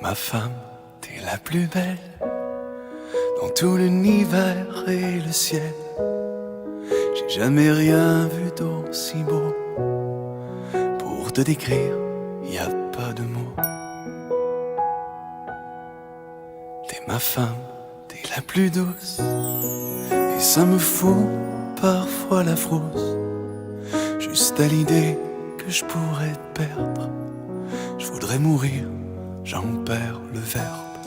Ma femme, t'es la plus belle dans tout l'univers et le ciel. J'ai jamais rien vu d'aussi beau. Pour te décrire, y a pas de mots. T'es ma femme, t'es la plus douce. Et ça me fout parfois la frousse. Juste à l'idée que je pourrais te perdre. Je voudrais mourir, j'en perds le verbe.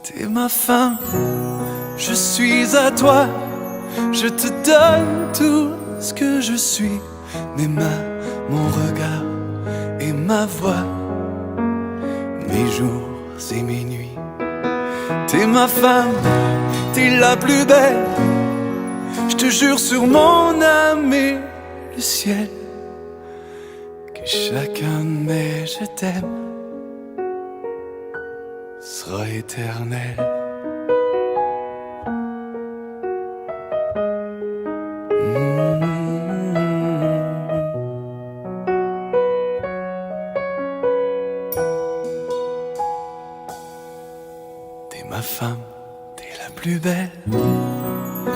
T'es ma femme, je suis à toi. Je te donne tout ce que je suis. Mes mains, mon regard et ma voix. Mes jours et mes nuits. T'es ma femme, t'es la plus belle. Je te jure sur mon âme et le ciel que chacun de mes je t'aime sera éternel. T'es ma femme, t'es la plus belle.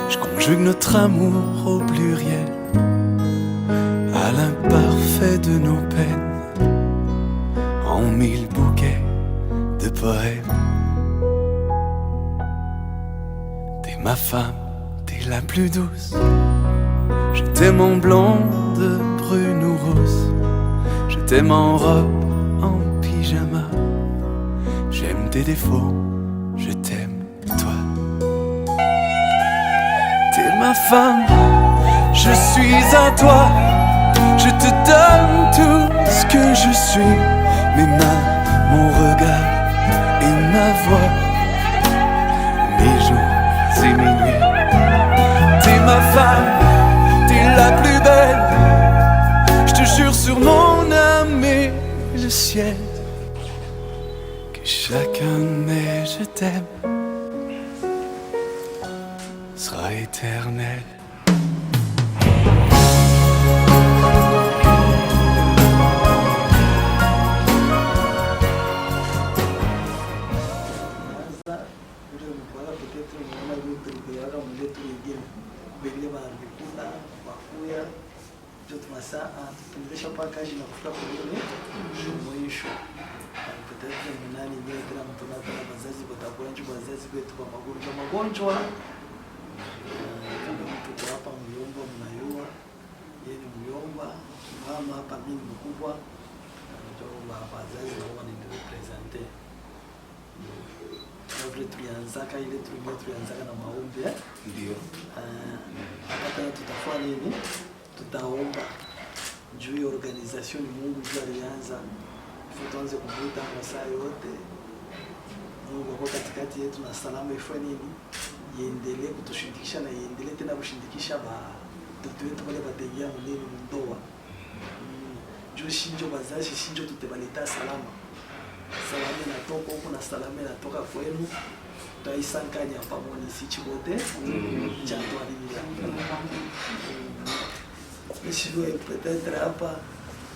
Je conjugue notre amour au pluriel, à l'imparfait de nos peines, en 1000 bouquets de poèmes. T'es ma femme, t'es la plus douce. Je t'aime en blonde, brune ou rousse. Je t'aime en robe, en pyjama. J'aime tes défauts, je t'aime toi. T'es ma femme, je suis à toi. Je te donne tout ce que je suis. Mes mains, mon regard et ma voix. Mes jours et mes nuits. T'es ma femme, t'es la plus belle. Je te jure sur mon âme et le ciel que chacun de mes je t'aime sera éternel. Magonjwa kama mtu hapa Myomba mnayua yeye ni Myomba mama hapa mimi mkubwa ndio wazazi wao ni representer ndio tulianzaka ile tulianzaka na maombi ndio hata tutafanya nini tutaomba juu ya organization Mungu ndio alianza tuanze kuvuta masaa yote Mungu kwa katikati yetu na salama ifanye nini iendelee kutushindikisha na iendelee tena kushindikisha watoto wetu wale batengia mlini ndoa. Juu shinjo bazazi shinjo tutebaleta salama. Salama inatoka huko na salama inatoka kwenu. Tutaisanganya pamoja sisi wote. Chanto alivia. Nishiwe peut-être hapa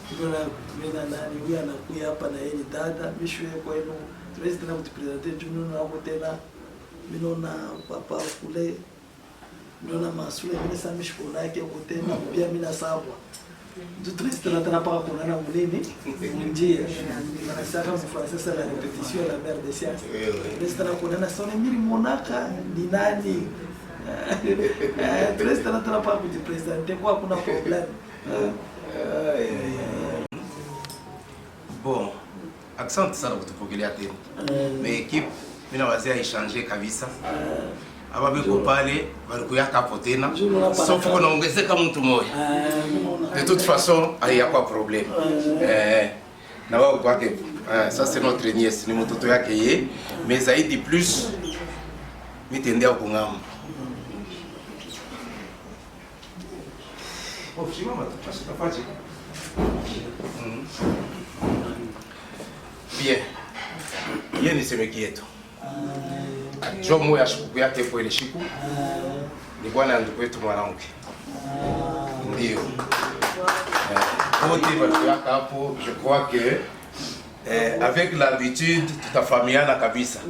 kuna mena nani huyu anakuja hapa na yeye dada mishwe kwenu. Tuwezi tena kutupresenter juu na hapo tena minona papa kule minona masule mimi sasa mishikona yake kote na pia mimi nasabwa tuwezi tena paka kunana mlini njia na sasa kama sasa la repetition la mère de science tuwezi tena kunana sone mimi monaka ni nani tuwezi tena paka kutupresenter kwa kuna problem. Bon, asante sana kutupokelea tena. Mais équipe mina wazia échanger kabisa. Aba biko pale balikuya hapo tena. Sauf qu'on ongezeka mtu mmoja. De toute façon, hayakuwa problème. Na wao kwake ça c'est notre nièce, ni mtoto yake yeye, mais zaidi plus mitendea kungama. Oh, simama tu pasi kafaje. Bien. Yeye ni semeki yetu. Jomo ya siku yake kwa ile siku. Ni bwana ndugu wetu mwanamke. Ndio. Wote walikuwa hapo, je crois que avec l'habitude tutafahamiana kabisa.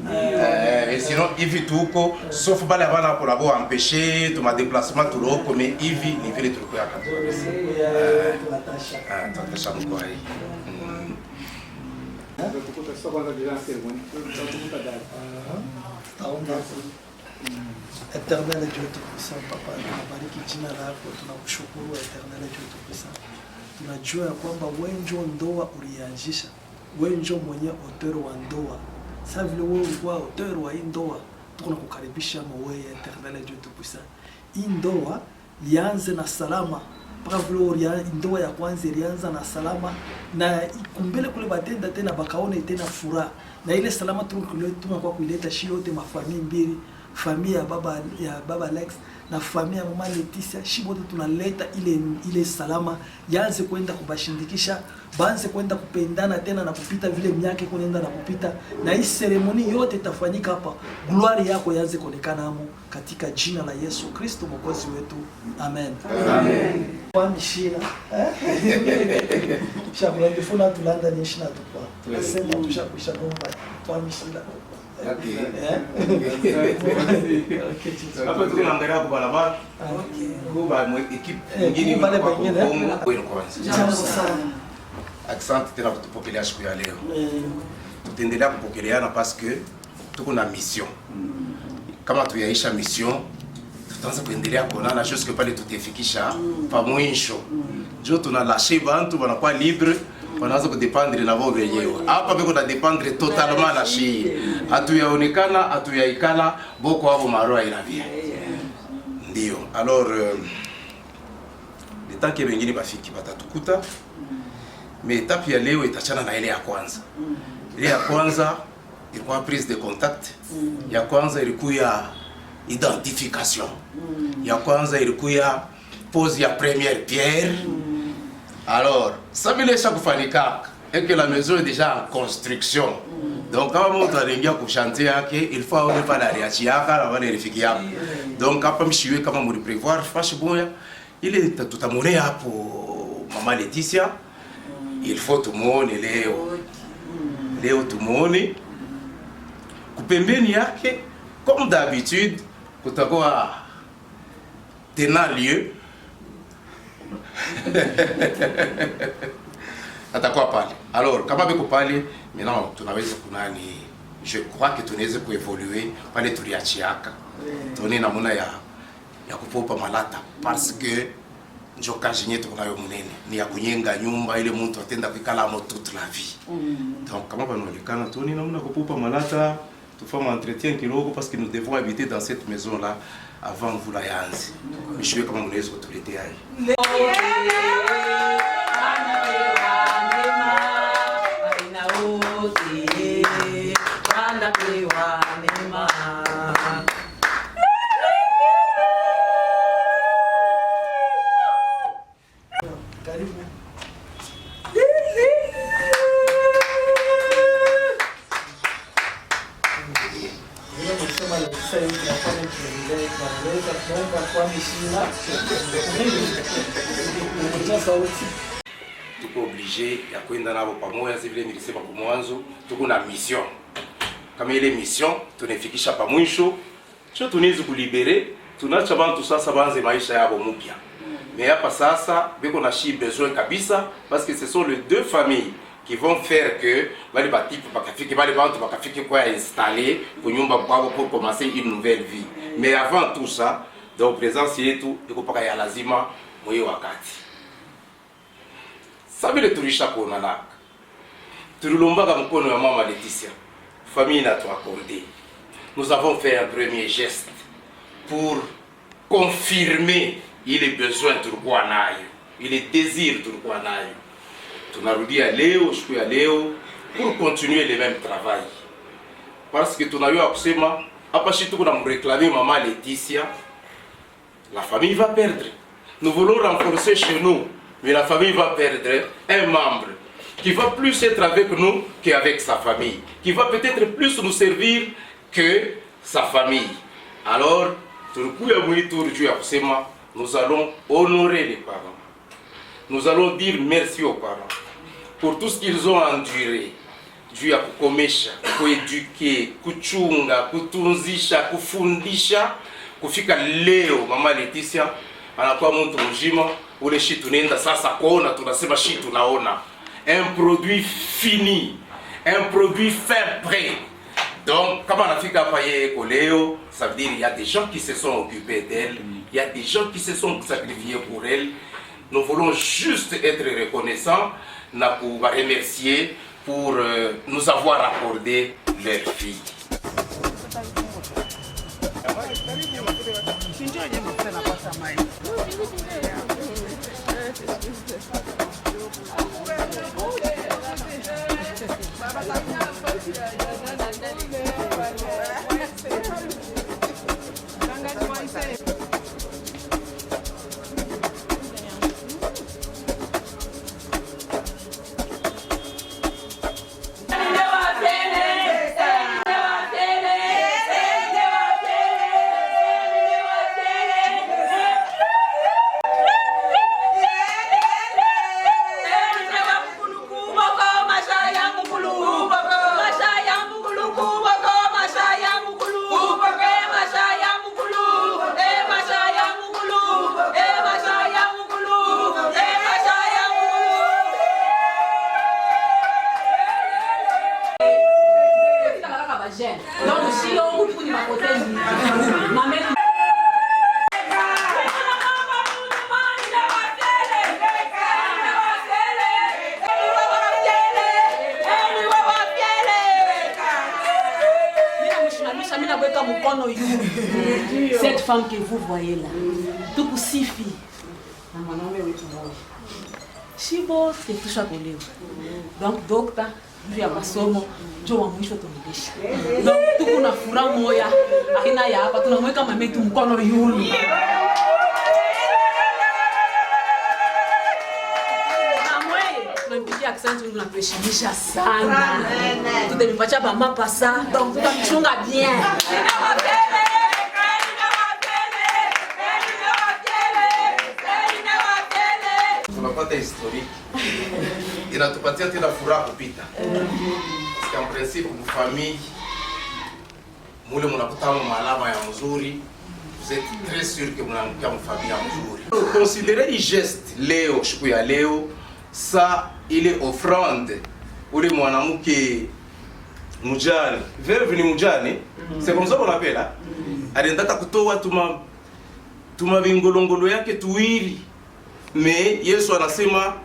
Et sinon hivi tuko sauf bale bana pour avoir empêché tout ma déplacement tout loko mais hivi ni vile tulikuwa kabisa. Tunatasha mkwai. Éternel Dieu Tout-Puissant, Papa, tunabariki jina lako, tunakushukuru Éternel Dieu Tout-Puissant. Tunajua ya kwamba wewe ndio ndoa ulianzisha, wewe ndio mwenye auteur wa ndoa. Sasa vile wewe ulikuwa auteur wa hii ndoa, tunakukaribisha wewe Éternel Dieu Tout-Puissant. Hii ndoa ianze na salama. Mpaka vile ndoa ya kwanza ilianza na salama na kumbele kule batenda tena bakaone tena furaha. Na ile salama tunakuwa kuileta shi yote mafamii mbili, familia ya baba Alex na familia ya mama Leticia, shi bote tunaleta ile salama yaanze kwenda kubashindikisha, baanze kwenda kupendana tena na kupita vile miaka kunaenda na kupita, na hii ceremony yote itafanyika hapa, glory yako yaanze kuonekana hapo katika jina la Yesu Kristo mwokozi wetu. Amen. Amen. Kwa mishira shabula ndifuna tulanda nishina tukwa tunasema tushakusha bomba kwa mishira. Hapa tunaangalia kwa barabara. Kwa equipe nyingine pale pengine kwa kwanza. Asante tena kutupokelea siku ya leo. Tutaendelea kupokeleana parce que tuko na mission. Kama tuyaisha mission, tutaanza kuendelea kuonana jusque pale tutafikisha pa mwisho. Jo tunalâcher bantu banakuwa libre, wanaanza kudependre na wao wenyewe. Hapa biko na dependre totalement na shi. Hatuyaonekana, hatuyaikala boko hapo maroa inavia. Ndio. Alors le temps que wengine bafiki batatukuta. Mais étape ya leo itachana na ile ya kwanza. Ile ya kwanza ilikuwa prise de contact. Ya kwanza ilikuwa identification. Ya kwanza ilikuwa pose ya première pierre. Alors, ça vile ça kufanika et que la maison est déjà en construction. Donc kama mtu anaingia ku chantier yake, il faut aone pale aliachiaka na wale rifikia. Donc hapa mshiwe kama muri prévoir fashi boya ile tutamonea hapo mama Leticia. Il faut tumuone leo. Leo tumuone kupembeni yake comme d'habitude kutakuwa tenant lieu atakuwa pale. Alors kama biko pale maintenant tunaweza kunani, je crois que tunaweza kuevoluer pale tuliachiaka tuni namuna ya kupopa malata parce que njo kazi yetu kunayo munene ni ya kunyenga nyumba ile mtu atenda kuikala mo toute la vie. Donc kama banaonekana tuni namuna kupopa malata tufanye entretien kidogo parce que nous devons habiter dans cette maison là avant vous la yanzi. Je vais comment on les autres l'été aïe. Tuko obligé ya kwenda nabo pamoja vile nilisema kwa mwanzo, tuko na mission. Kama ile mission tunafikisha pa mwisho, sio tunaweza kulibere, tunaacha bantu sasa banze maisha yao mpya. Mais hapa sasa beko na shi besoin kabisa parce que ce sont les deux familles qui vont faire que bali batipu bakafiki bali bantu bakafiki kwa installer kwa nyumba kwao pour commencer une nouvelle vie. Mais avant tout ça, donc présence yetu iko paka ya lazima mwe wakati. Sabile tulisha kuona laka. Tulilombaga mkono ya mama Leticia. Famille n'a tout accordé. Nous avons fait un premier geste pour confirmer il est besoin tulikuwa nayo. Il est désir tulikuwa nayo. Tunarudia leo, siku ya leo pour continuer le même travail. Parce que tunayua kusema hapa shi tuko na mréclamer mama Leticia. La famille va perdre. Nous voulons renforcer chez nous, mais la famille va perdre un membre qui va plus être avec nous qu'avec sa famille, qui va peut-être plus nous servir que sa famille. Alors, nous allons honorer les parents. Nous allons dire merci aux parents pour tout ce qu'ils ont enduré, juu ya kukomesha, kueduke, kuchunga, kutunzisha, kufundisha. Kufika leo Mama Laetitia anakuwa mtu mzima, ule shi tunaenda sasa kuona, tunasema shi tunaona un produit fini, un produit fin prêt. Donc kama anafika hapa yeye leo, ça veut dire il y a des gens qui se sont occupés d'elle, il y a des gens qui se sont sacrifiés pour elle. Nous voulons juste être reconnaissants na pour remercier pour nous avoir accordé leur fille. Donc si on vous ma côté ma mère cette femme que vous voyez là, tout pour 6 filles. Shibo ketusha koleo. Donc docteur vya masomo ndio wa mwisho tumebisha. Donc tuko na furaha moya aina ya hapa tunamweka mama yetu mkono yule. Tunampigia asante, tunaheshimisha sana. Tutanipatia mama pasa, donc tutamchunga bien. Tunapata historique inatupatia tena furaha kupita. Parce qu'en principe pour famille mule mnakutana malama ya mzuri, vous êtes très sûr que mnaamkia mfamili ya mzuri. Considérez les gestes leo, siku ya leo, ça il est offrande ule mwanamke mujane, veuve ni mujane, c'est comme ça qu'on appelle là. Aliendaka kutoa tuma vingolongolo yake tuwili. Mais Yesu anasema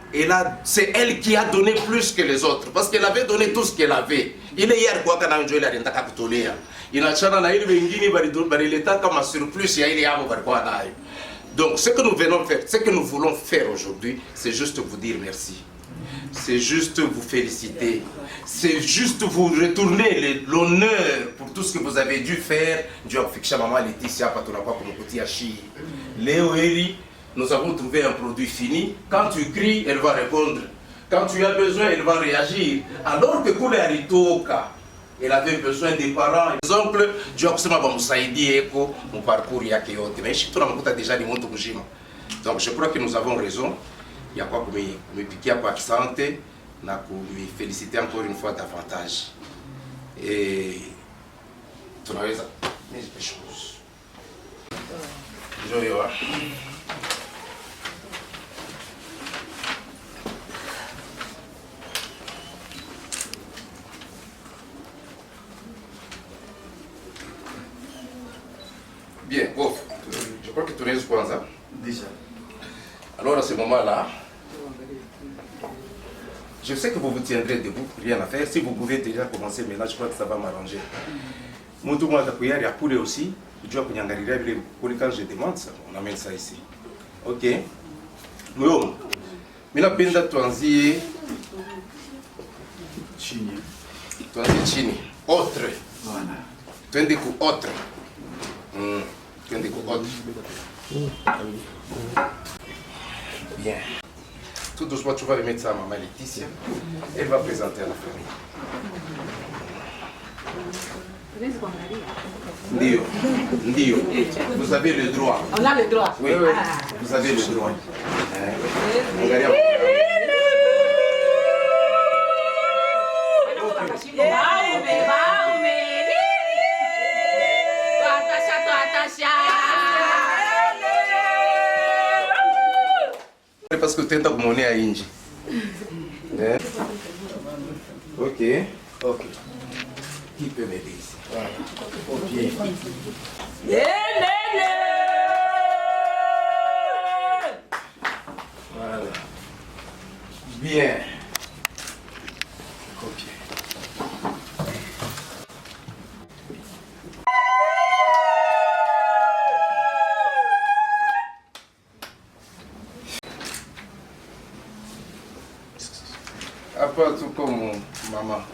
c'est elle qui a donné plus que les autres parce qu'elle avait donné tout ce qu'elle avait. Ile yeye kwa kana njoo ile alitaka kutolea. Inachana na ile wengine balileta kama surplus ya ile yao walikuwa nayo. Donc ce que nous venons faire, ce que nous voulons faire aujourd'hui, c'est juste vous dire merci. C'est juste vous féliciter. C'est juste vous retourner l'honneur pour tout ce que vous avez dû faire. Dieu a fixé Maman Laetitia hapa tunakuwa kumkutia shi. Leo hili nous avons trouvé un produit fini. Quand tu cries, elle va répondre. Quand tu as besoin, elle va réagir. Alors que Koule Aritoka, elle avait besoin des parents. Par exemple, Dieu a mon parcours yake yote. Mais je suis déjà des mondes. Donc je crois que nous avons raison. Il y a quoi pour me piquer à santé, pour me féliciter encore une fois davantage. Et tu n'as pas des choses. Je vais voir. Bien, bon, je crois que tu es au ça. Déjà. Alors à ce moment-là, je sais que vous vous tiendrez debout, rien à faire. Si vous pouvez déjà commencer maintenant, je crois que ça va m'arranger. Moi, tout le monde a pu poulet aussi. Je dois quand je demande ça, on amène ça ici. Ok. Nous, maintenant, Penda Twanzi, Chini. Twanzi Chini. Autre. Voilà. Twanzi autre. Bien. Tout doucement, tu vas le mettre ça à Maman Laetitia. Elle va présenter à la famille. Ndio. Ndio. Vous avez le droit. On a le droit. Oui, oui. Vous avez le droit. que utaenda kumwonea nje. Ok. Qui peut m'aider ici? Voilà. Bien. Voilà. Bien. Copier. Hapa tuko mama.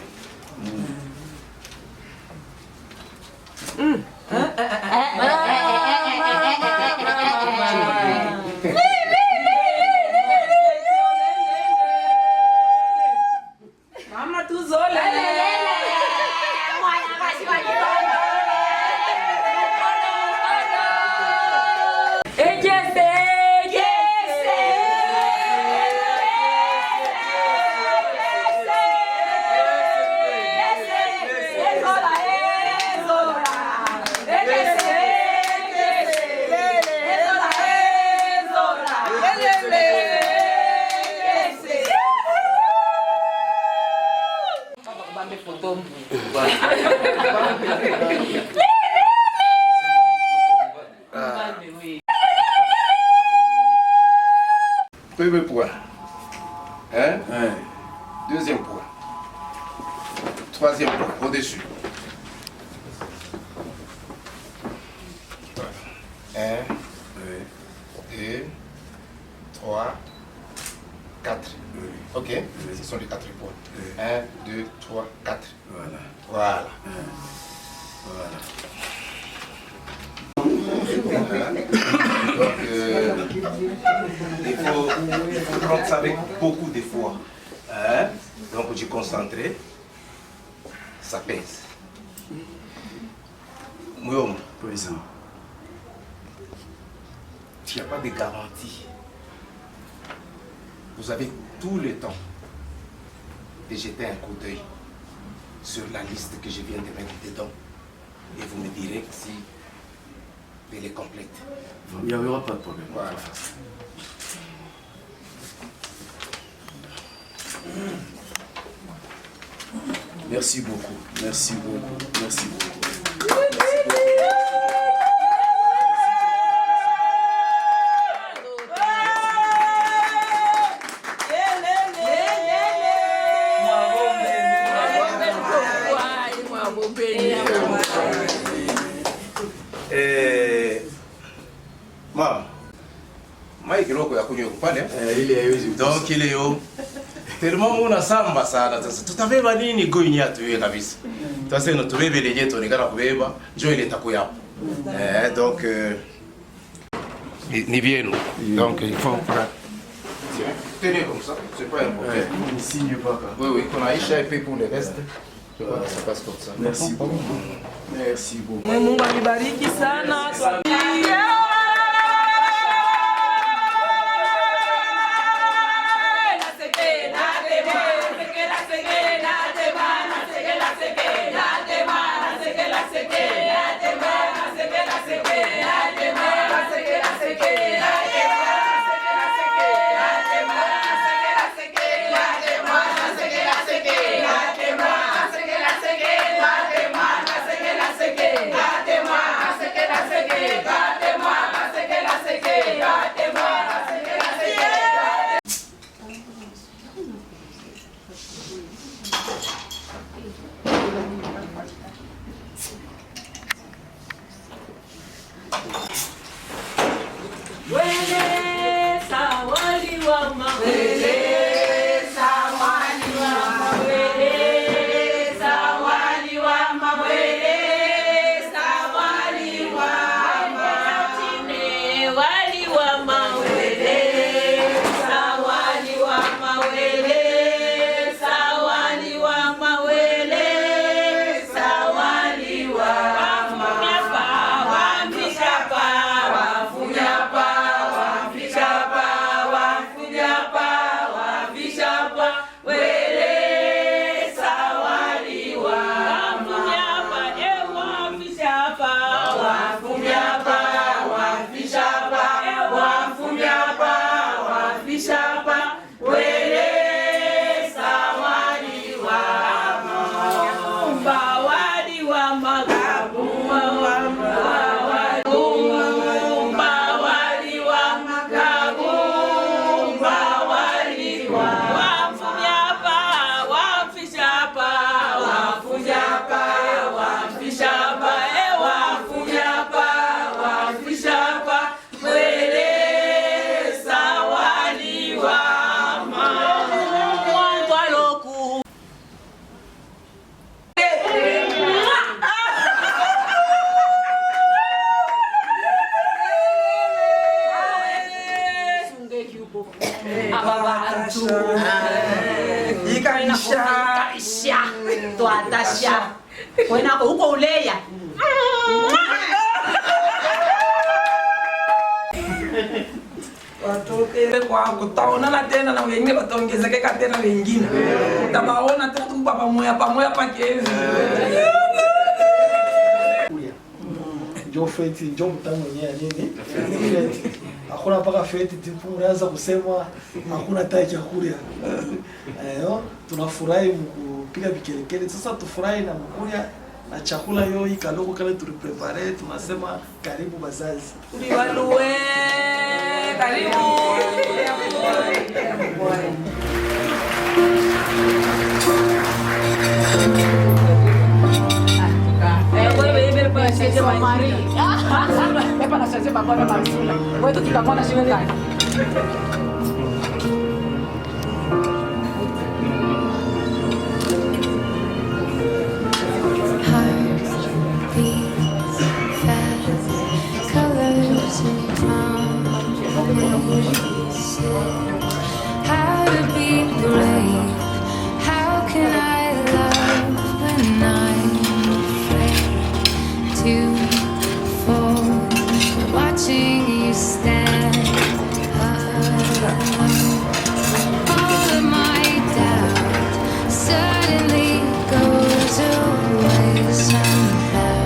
Mama tuzole. Premier point. Hein? Deuxième point. Troisième point, au-dessus. Voilà. 1, 2, 3, 4. Ok? Ce sont les 4 points. 1, 2, 3, 4. Voilà. Donc, il faut prendre ça avec beaucoup d'efforts. Hein? Donc, du concentré, ça pèse. Mouyom, président, il n'y a pas de garantie. Vous avez tout le temps de jeter un coup d'œil sur la liste que je viens de mettre dedans. Et vous me direz si elle est complète. Il n'y aura pas de problème. Voilà. Merci beaucoup. Merci beaucoup. Merci beaucoup. Donc ile yo tellement muna samba sana sasa tutabeba nini goini atuwe kabisa sasa ino tubebe lenye tuonekana kubeba njoo ile takuya donc ni bien donc il faut tenez comme ça c'est pas un problème Il signe pas quoi. oui qu'on a Aïcha et puis pour le reste je crois que ça passe comme ça. Merci beaucoup. Merci beaucoup. Mungu amibariki sana. Ikaisha. Tuatasha. Wena uko uleya. Watoke kwa kutaonana tena na wengine wataongezeka tena wengine. Utabaona tena tu pamoja pake. Njoo feti, njoo mtamu mwenyewe nini? Feti. Hakuna mpaka feti tipu unaanza kusema hakuna hata chakula. Tunafurahi kupiga vikelekele. Sasa tufurahi na mkulia na chakula hiyo ikaloko kale tuliprepare, tunasema karibu bazazi. Uliwaluwe. Karibu. How to be brave? How can I love when I'm afraid to fall? Watching you stand alone. All of my doubt suddenly goes away somehow.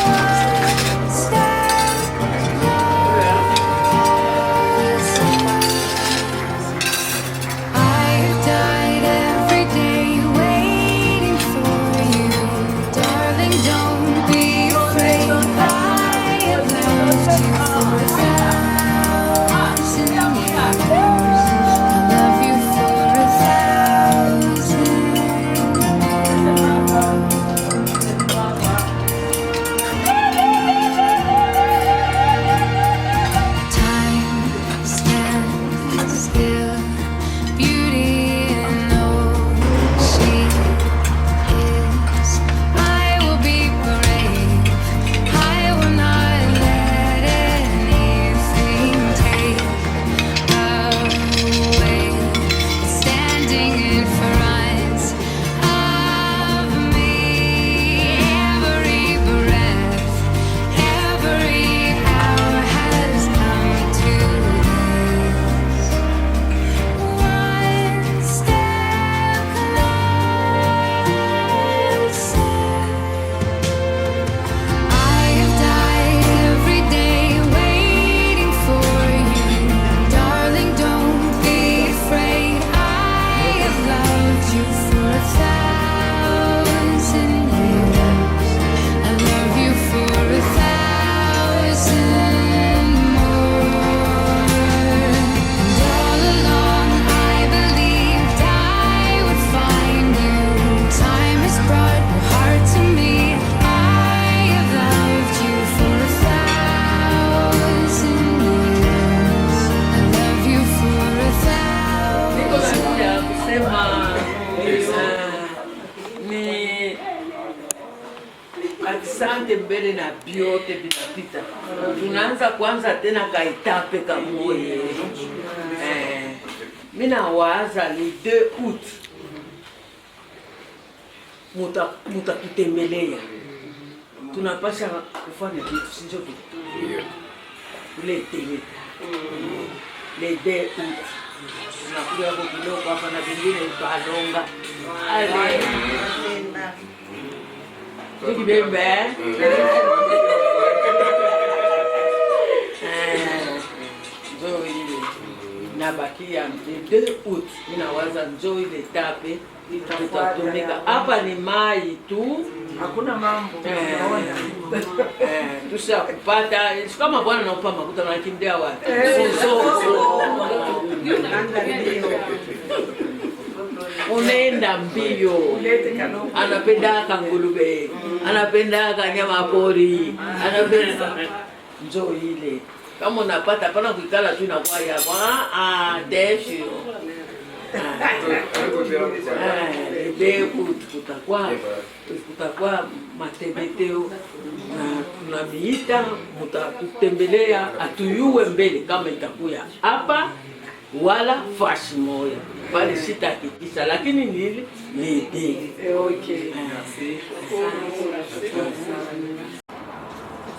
One step closer. I've died every day waiting for you, darling. Don't be afraid. I have loved you for 1,000 years. I love you for 1,000. Time stands still. Beauty in all she is. I will be brave. I will not let anything take away. Standing in front of me, every breath, every hour has come to this. One step closer. I have died every day waiting for you, darling. Don't be afraid. I have loved you for 1,000 years. I love you for 1,000 more. And all along I believed I would find you. Time has brought your heart to me. I have loved you for 1,000 years. I love you for 1,000. Ya kusema ni asante mbele na vyote vinapita. Tunaanza kwanza tena kaitape kamoye. Mimi nawaza ni 2 août mutakutembelea. Tunapasha kufanya vitu sio tu. Ule tele. Le 2 août. Tunakuja hapo kidogo hapa na vingine utalonga. Ale. Tuki bembe. Njoo ile nabakia 2 août. Ninawaza njoo ile tape tutatumika hapa. Ni mai tu, Hakuna mambo. tusha kupata kama bwana nakupa makuta na kimdia wapi. Unaenda mbio, anapenda ngulube, anapenda nyama pori, anapenda njoo ile. Kama unapata pana kuikala tu inakuwa yako. Desho. Kutakuwa matembeteo na tunamiita mutatutembelea atuyuwe mbele kama itakuya hapa wala fashi moya pale sitakitisha, lakini nili niite. Okay, merci.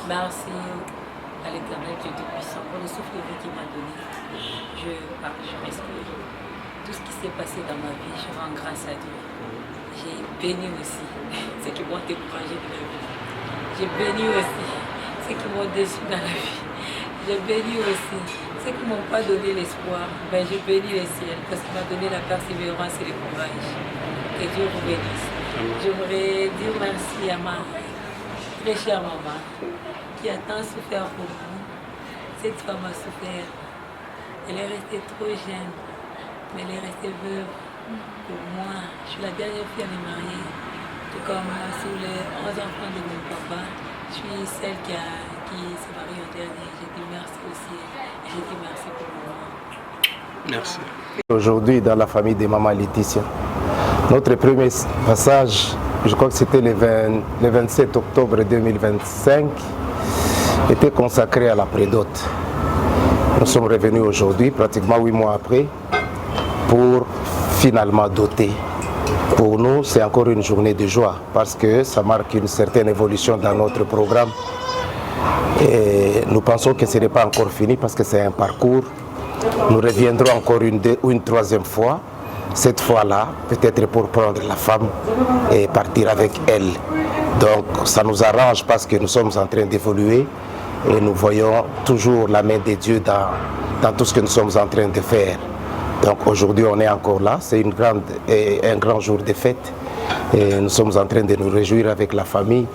Merci à l'Éternel Dieu Tout-Puissant pour le souffle de vie qu'il m'a donné. Je respire. Tout ce qui s'est passé dans ma vie, je rends grâce à Dieu. J'ai béni aussi ceux qui m'ont découragé de la vie. J'ai béni aussi ceux qui m'ont déçu dans la vie. J'ai béni aussi ceux qui ne m'ont pas donné l'espoir. Ben, je bénis le ciel parce qu'il m'a donné la persévérance et le courage. Que Dieu vous bénisse. Je voudrais dire merci à ma très chère maman qui a tant souffert pour vous. Cette femme a souffert. Elle est restée trop jeune, mais elle est restée veuve. Pour moi, je suis la dernière fille à me marier. Tout comme sur les 11 enfants de mon papa, je suis celle qui s'est mariée au dernier. J'ai dit merci aussi. J'ai dit merci pour moi. Merci. Aujourd'hui, dans la famille de Maman Laetitia, notre premier passage, je crois que c'était le 27 octobre 2025, était consacré à la prédote. Nous sommes revenus aujourd'hui, pratiquement 8 mois après, pour finalement doter. Pour nous, c'est encore une journée de joie parce que ça marque une certaine évolution dans notre programme. Et nous pensons que ce n'est pas encore fini parce que c'est un parcours. Nous reviendrons encore une troisième fois. Cette fois-là, peut-être pour prendre la femme et partir avec elle. Donc ça nous arrange parce que nous sommes en train d'évoluer et nous voyons toujours la main de Dieu dans tout ce que nous sommes en train de faire. Donc aujourd'hui on est encore là, c'est un grand jour de fête et nous sommes en train de nous réjouir avec la famille.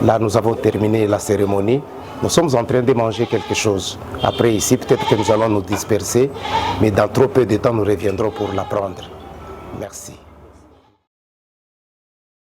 Là nous avons terminé la cérémonie, nous sommes en train de manger quelque chose. Après ici peut-être que nous allons nous disperser, mais dans trop peu de temps nous reviendrons pour la prendre. Merci.